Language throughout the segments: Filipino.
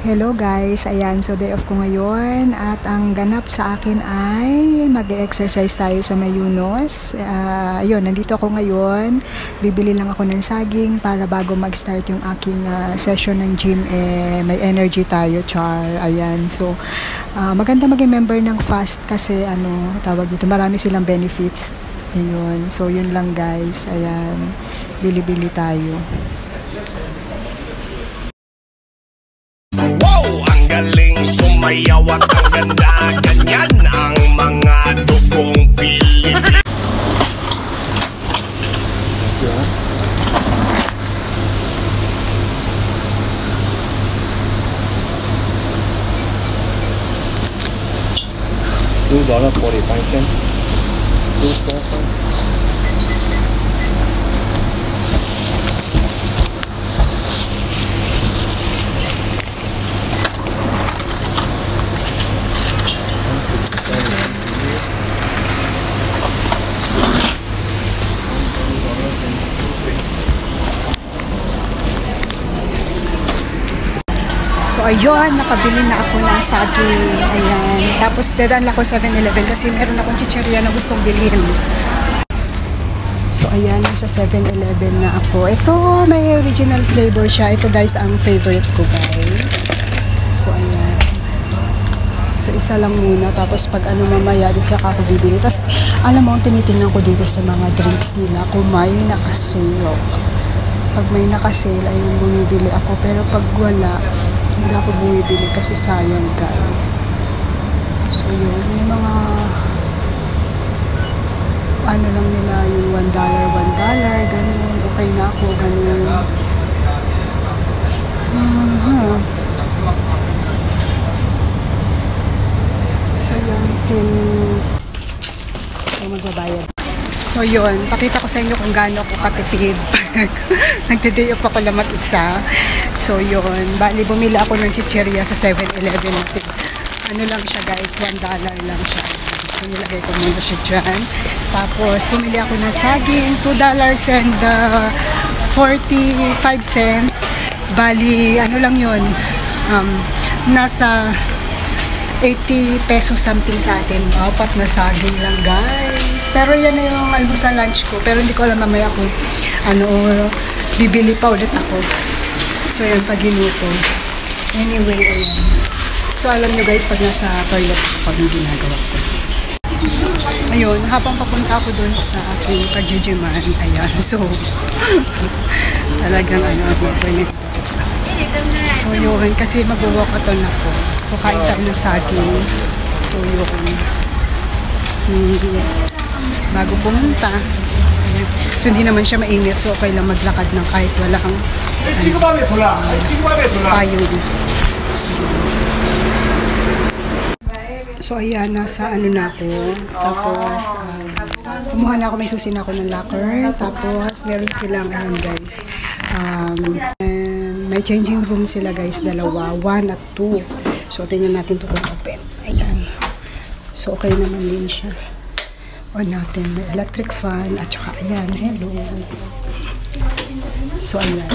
Hello guys, ayan, so day off ko ngayon at ang ganap sa akin ay mag-exercise tayo sa Mayunos. Ayun, nandito ako ngayon, bibili lang ako ng saging para bago mag-start yung aking session ng gym, may energy tayo, char. Ayan, so maganda maging member ng FAST kasi tawag dito, marami silang benefits. Ayun, so yun lang guys, ayan, bili-bili tayo. Galing sumayaw at ang ganda, ganyan ang mga dugong Pilipino. $2.45. So ayun, nakabili na ako ng saging. Ayan. Tapos dadaan lang ako 7-Eleven kasi meron akong chicheria na gustong bilhin. So ayan, nasa 7-Eleven na ako. Ito, may original flavor siya. Ito guys, ang favorite ko guys. So ayan. So isa lang muna. Tapos pag mamaya, dito ako bibili. Tapos alam mo, tinitingnan ko dito sa mga drinks nila kung may nakasale. Pag may nakasale, ayun, bumibili ako. Pero pag wala, hindi ako bumibili kasi sayang guys. So yun, yung mga lang nila, yung $1, ganun, okay na ako, ganun. So yun, since magbabayad. So yun, pakita ko sa inyo kung gaano ako katipid. Nagde-day off ako lang mag-isa. So yun, bali bumili ako ng chicheria sa 7-Eleven. Ano lang siya guys, $1 lang siya. So nilagay ko muna siya dyan. Tapos bumili ako ng saging, $2.45. Bali, ano lang yun, nasa 80 pesos something sa atin. Apat na saging lang guys. Pero yan na yung almusal lunch ko. Pero hindi ko alam mamaya kung bibili pa ulit ako. So yan, pag ginuto. Anyway, ayan. So alam nyo guys, pag nasa toilet ako, yung ginagawa ko. Ayun, habang papunta ako dun sa aking pag-gyman, ayan. So, talagang pwede. So yun, kasi mag-walkathon ako. So kain tayo ng saging. So yun. Bago pumunta. So hindi naman siya mainit. So okay lang maglakad ng kahit walang payong. So ayan, nasa na ako. Tapos kumuha na ako, may susi na ako ng locker. Tapos meron silang guys. May changing room sila guys, dalawa, 1 at 2. So tingnan natin ito kung open. Ayan. So okay naman din siya. On natin, electric fan at saka ayan, hello. So ayan.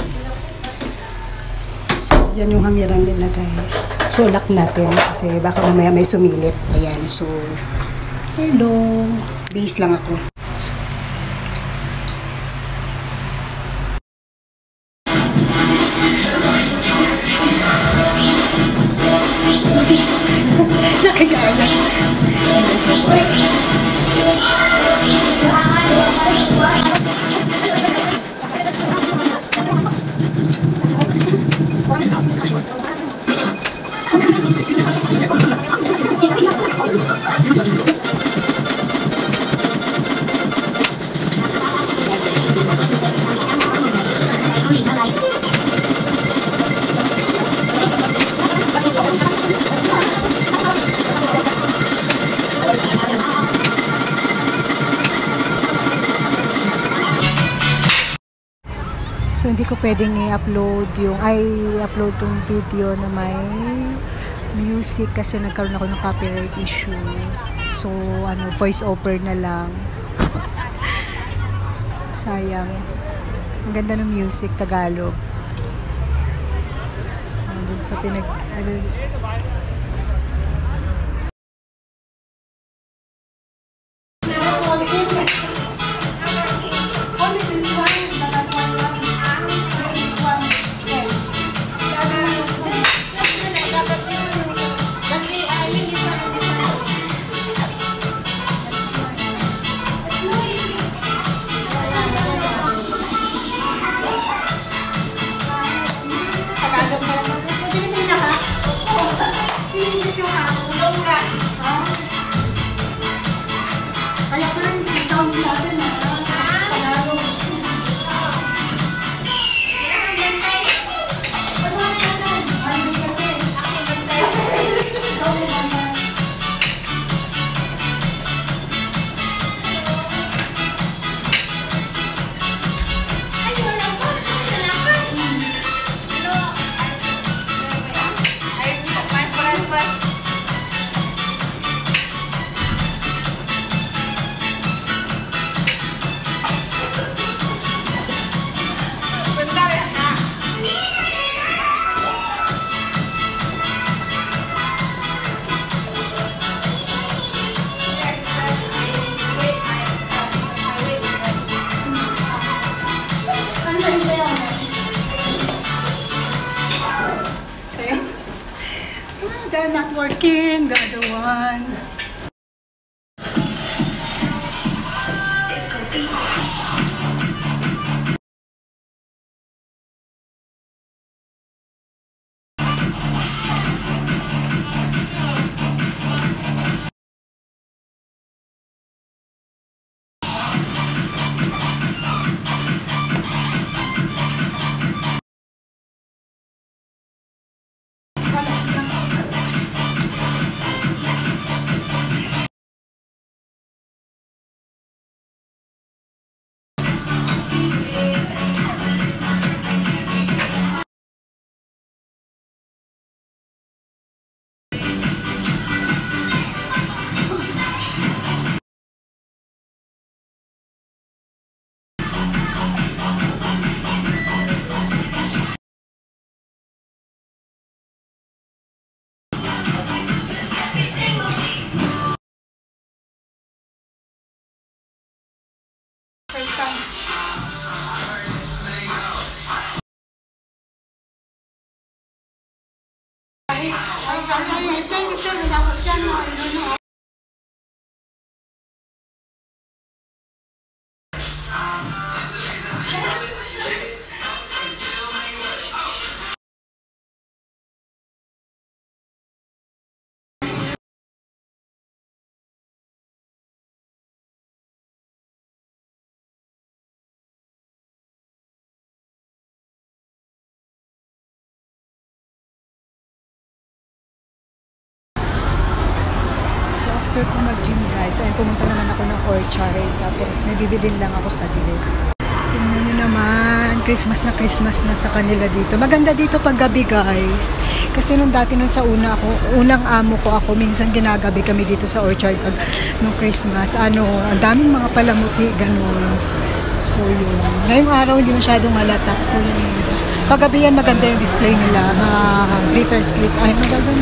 So yan yung hangiran nila guys. So lock natin kasi baka mamaya may sumilip. Ayan, so hello. Base lang ako. Nakagala. So hindi ko pwedeng i-upload tong video na may music kasi nagkaroon ako ng copyright issue. So voice over na lang. Sayang. Ang ganda ng music, Tagalog. sa pinag... They're not working, the other one. After ko mag-gym guys, ay pumunta naman ako ng Orchard. Tapos may bibilin lang ako sa gilid. Tingnan nyo naman, Christmas na sa kanila dito. Maganda dito pag gabi guys. Kasi nung dati sa unang amo ko ako, minsan ginagabi kami dito sa Orchard pag nung Christmas. Ang daming mga palamuti, ganun. So yun. Ngayong araw hindi masyadong halata. So yun. Paggabi yan, maganda yung display nila. Glitters, ay magandang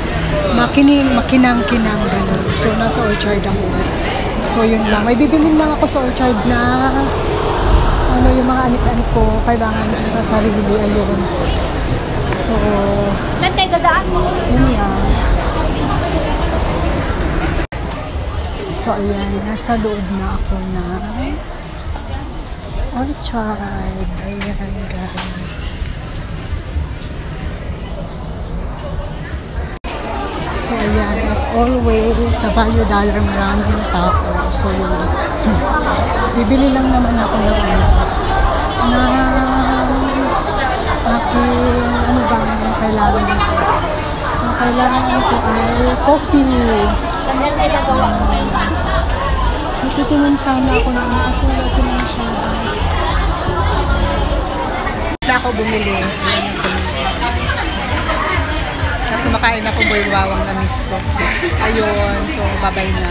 makinang-kinang gano'n. So, nasa Orchard ako. So, yun lang. May bibilin lang ako sa Orchard na yung mga anik-anik ko, kailangan ko sa sarili. Ayun. So, saan tayo dadaan mo? Yun lang. So, ayan. Nasa loob na ako na Orchard. Ayan, guys. So, ayan, as always, sa Value Dollar maraming tao. So, yun. Bibili lang naman ako ng kailangan ko. Ang kailangan ko ay coffee. Titingin sana ako ng kasi wala silang siya. Na ako bumili. Tapos kumakain ako boy bawang na miss ko. Ayun, so babay na.